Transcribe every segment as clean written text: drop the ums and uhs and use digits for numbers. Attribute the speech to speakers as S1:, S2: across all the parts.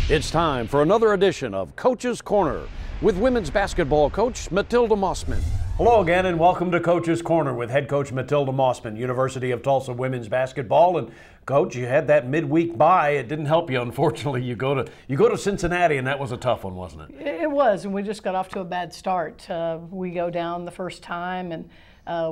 S1: It's time for another edition of Coach's Corner with women's basketball coach Matilda Mossman.
S2: Hello again and welcome to Coach's Corner with head coach Matilda Mossman, University of Tulsa women's basketball. And coach, you had that midweek bye. It didn't help you, unfortunately. You go to Cincinnati, and that was a tough one, wasn't it?
S3: It was, and we just got off to a bad start. We go down the first time and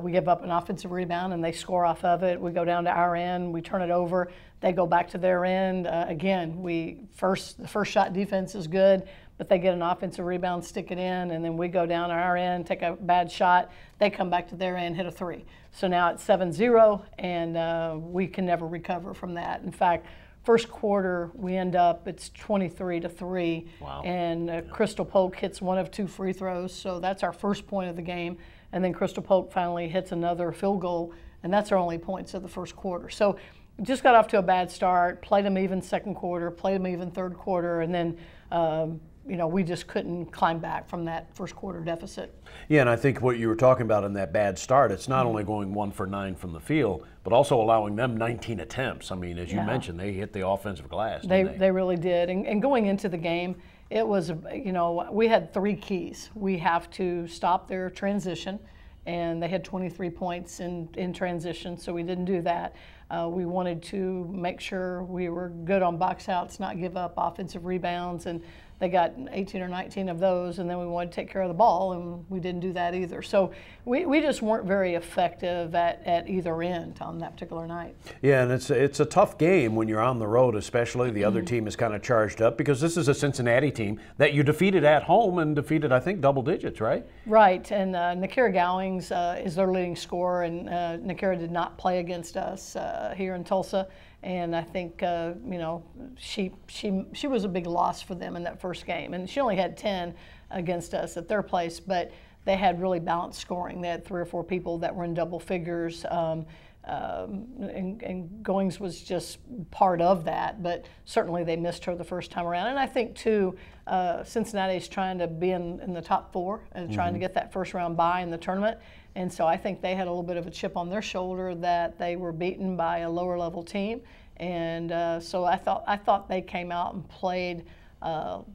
S3: we give up an offensive rebound and they score off of it. We go down to our end, we turn it over, they go back to their end. Again, the first shot defense is good, but they get an offensive rebound, stick it in, and then we go down to our end, take a bad shot, they come back to their end, hit a three. So now it's 7-0, and we can never recover from that. In fact, first quarter, we end up, it's 23-3.
S2: Wow.
S3: And Crystal Polk hits one of two free throws, so that's our first point of the game. And then Crystal Polk finally hits another field goal, and that's our only points of the first quarter. So just got off to a bad start, played them even second quarter, played them even third quarter, and then we just couldn't climb back from that first quarter deficit.
S2: Yeah, and I think what you were talking about in that bad start, it's not only going 1 for 9 from the field, but also allowing them 19 attempts. I mean, as you mentioned, they hit the offensive glass.
S3: They really did. And going into the game, it was, we had 3 keys. We have to stop their transition, and they had 23 points in transition, so we didn't do that. We wanted to make sure we were good on box outs, not give up offensive rebounds, and they got 18 or 19 of those, and then we wanted to take care of the ball, and we didn't do that either. So we just weren't very effective at either end on that particular night.
S2: Yeah, and it's a tough game when you're on the road, especially. The other team is kind of charged up because this is a Cincinnati team that you defeated at home and defeated, I think, double digits, right?
S3: Right, and Nakira Gowings is their leading scorer, and Nakira did not play against us here in Tulsa. And I think, she was a big loss for them in that first game. And she only had 10 against us at their place, but they had really balanced scoring. They had 3 or 4 people that were in double figures, and Goings was just part of that. But certainly they missed her the first time around. And I think, too, Cincinnati is trying to be in the top 4 and trying to get that first round bye in the tournament. And so I think they had a little bit of a chip on their shoulder that they were beaten by a lower level team. And so I thought they came out and played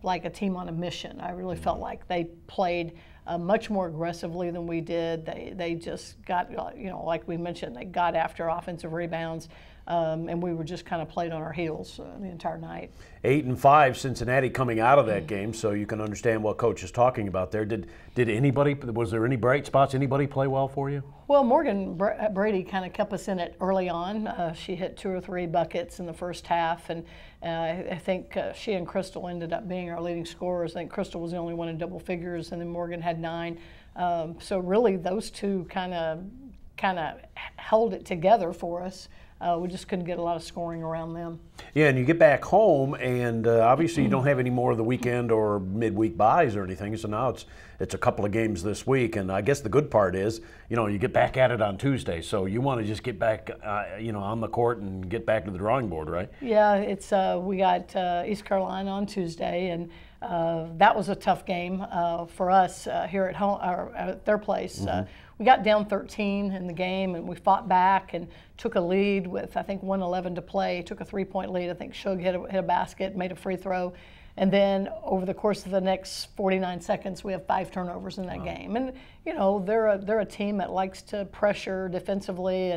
S3: like a team on a mission. I really felt like they played much more aggressively than we did. They just got, like we mentioned, they got after offensive rebounds. And we were just kind of played on our heels the entire night.
S2: 8-5 Cincinnati coming out of that game, so you can understand what Coach is talking about there. Was there any bright spots? Anybody play well for you?
S3: Well, Morgan Brady kind of kept us in it early on. She hit 2 or 3 buckets in the first half, and I think she and Crystal ended up being our leading scorers. I think Crystal was the only one in double figures, and then Morgan had 9. So really, those two kind of held it together for us. We just couldn't get a lot of scoring around them.
S2: Yeah, and you get back home, and obviously you don't have any more of the weekend or midweek buys or anything, so now it's a couple of games this week, and I guess the good part is, you get back at it on Tuesday, so you want to just get back, on the court and get back to the drawing board, right?
S3: Yeah, it's we got East Carolina on Tuesday, and that was a tough game for us here at home, or at their place. We got down 13 in the game, and we fought back and took a lead with, I think, 1:11 to play. Took a 3-point lead. I think Shug hit a basket, made a free throw. And then over the course of the next 49 seconds, we have 5 turnovers in that game. And, they're a team that likes to pressure defensively,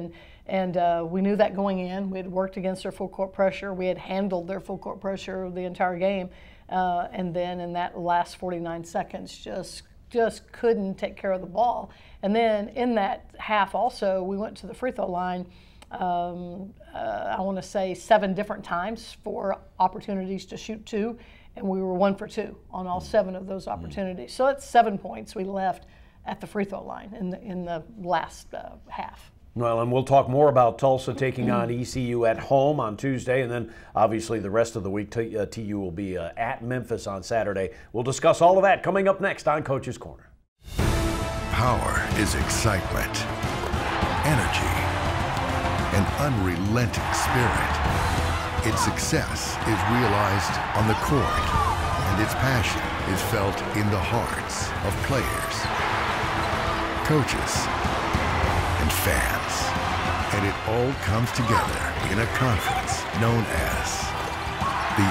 S3: and we knew that going in. We had worked against their full court pressure. We had handled their full court pressure the entire game. And then in that last 49 seconds, just couldn't take care of the ball. And then in that half also, we went to the free throw line, I want to say 7 different times for opportunities to shoot 2, and we were 1 for 2 on all 7 of those opportunities. So that's 7 points we left at the free throw line in the last half.
S2: Well, and we'll talk more about Tulsa taking on ECU at home on Tuesday, and then obviously the rest of the week TU will be at Memphis on Saturday. We'll discuss all of that coming up next on Coach's Corner.
S4: Power is excitement, energy, an unrelenting spirit. Its success is realized on the court, and its passion is felt in the hearts of players, coaches, and fans. And it all comes together in a conference known as The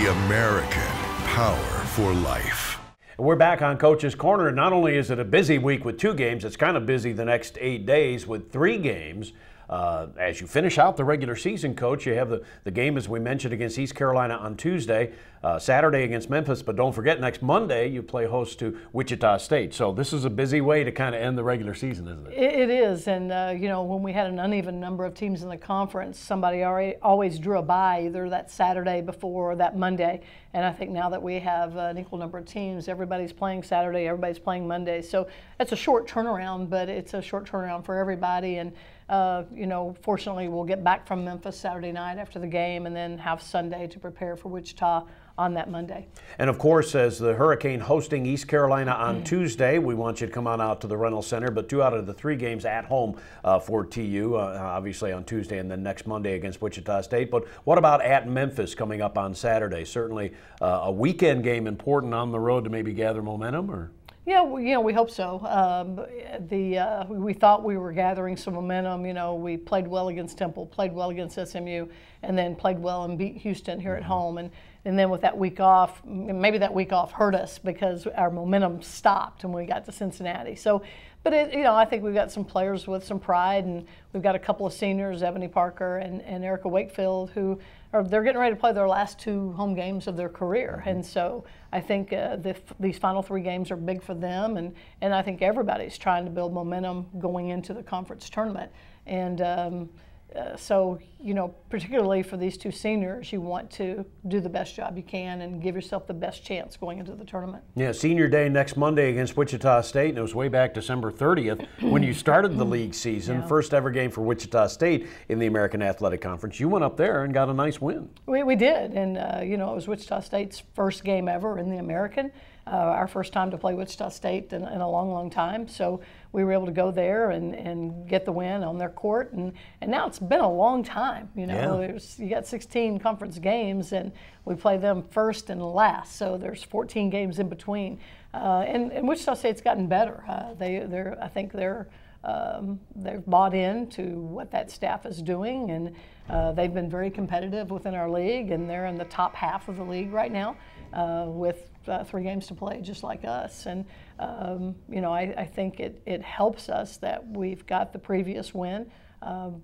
S4: American power for life.
S2: We're back on Coach's Corner. Not only is it a busy week with 2 games, it's kind of busy the next 8 days with 3 games. As you finish out the regular season, Coach, you have the game, as we mentioned, against East Carolina on Tuesday, Saturday against Memphis, but don't forget, next Monday you play host to Wichita State. So this is a busy way to kind of end the regular season, isn't it?
S3: It is, and you know, when we had an uneven number of teams in the conference, somebody always drew a bye either that Saturday before or that Monday. And I think now that we have an equal number of teams, everybody's playing Saturday, everybody's playing Monday. So it's a short turnaround, but it's a short turnaround for everybody. And you know, fortunately, we'll get back from Memphis Saturday night after the game and then have Sunday to prepare for Wichita on that Monday.
S2: And of course, as the Hurricane hosting East Carolina on Tuesday, we want you to come on out to the Reynolds Center, but 2 out of the 3 games at home for TU, obviously on Tuesday and then next Monday against Wichita State. But what about at Memphis coming up on Saturday? Certainly a weekend game important on the road to maybe gather momentum, or?
S3: Yeah, you know, we hope so. We thought we were gathering some momentum. You know, we played well against Temple, played well against SMU, and then played well and beat Houston here at home. And then with that week off, maybe that week off hurt us because our momentum stopped when we got to Cincinnati. So, but you know, I think we've got some players with some pride, and we've got a couple of seniors, Ebony Parker and Erica Wakefield, who they're getting ready to play their last 2 home games of their career. And so I think these final 3 games are big for them, and I think everybody's trying to build momentum going into the conference tournament. And so, you know, particularly for these 2 seniors, you want to do the best job you can and give yourself the best chance going into the tournament.
S2: Yeah, senior day next Monday against Wichita State, and it was way back December 30th when you started the league season. Yeah. First ever game for Wichita State in the American Athletic Conference. You went up there and got a nice win.
S3: We did, and you know, it was Wichita State's first game ever in the American. Our first time to play Wichita State in a long, long time. So we were able to go there and get the win on their court. And now it's been a long time. You know, yeah. You got 16 conference games, and we play them first and last. So there's 14 games in between. And Wichita State's gotten better. I think they've bought into what that staff is doing, and they've been very competitive within our league, and they're in the top half of the league right now with 3 games to play, just like us. And you know, I think it helps us that we've got the previous win,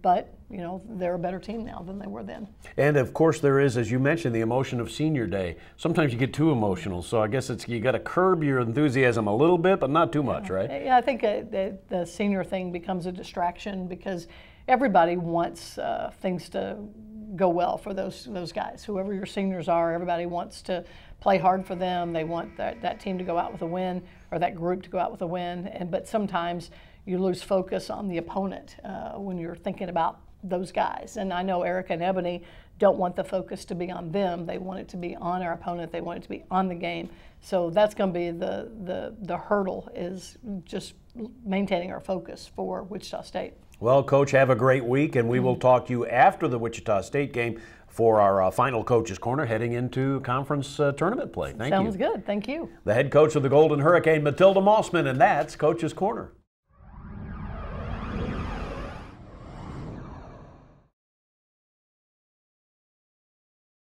S3: but you know, they're a better team now than they were then.
S2: And of course, there is, as you mentioned, the emotion of senior day. Sometimes you get too emotional, so I guess you got to curb your enthusiasm a little bit, but not too much, right?
S3: Yeah, I think the senior thing becomes a distraction because everybody wants things to go well for those guys. Whoever your seniors are, everybody wants to play hard for them. They want that team to go out with a win, or that group to go out with a win. But sometimes you lose focus on the opponent when you're thinking about those guys. And I know Erica and Ebony don't want the focus to be on them. They want it to be on our opponent. They want it to be on the game. So that's going to be the hurdle, is just maintaining our focus for Wichita State.
S2: Well, Coach, have a great week, and we will talk to you after the Wichita State game for our final Coach's Corner heading into conference tournament play. Thank you.
S3: Sounds good. Thank you.
S2: The head coach of the Golden Hurricane, Matilda Mossman, and that's Coach's Corner.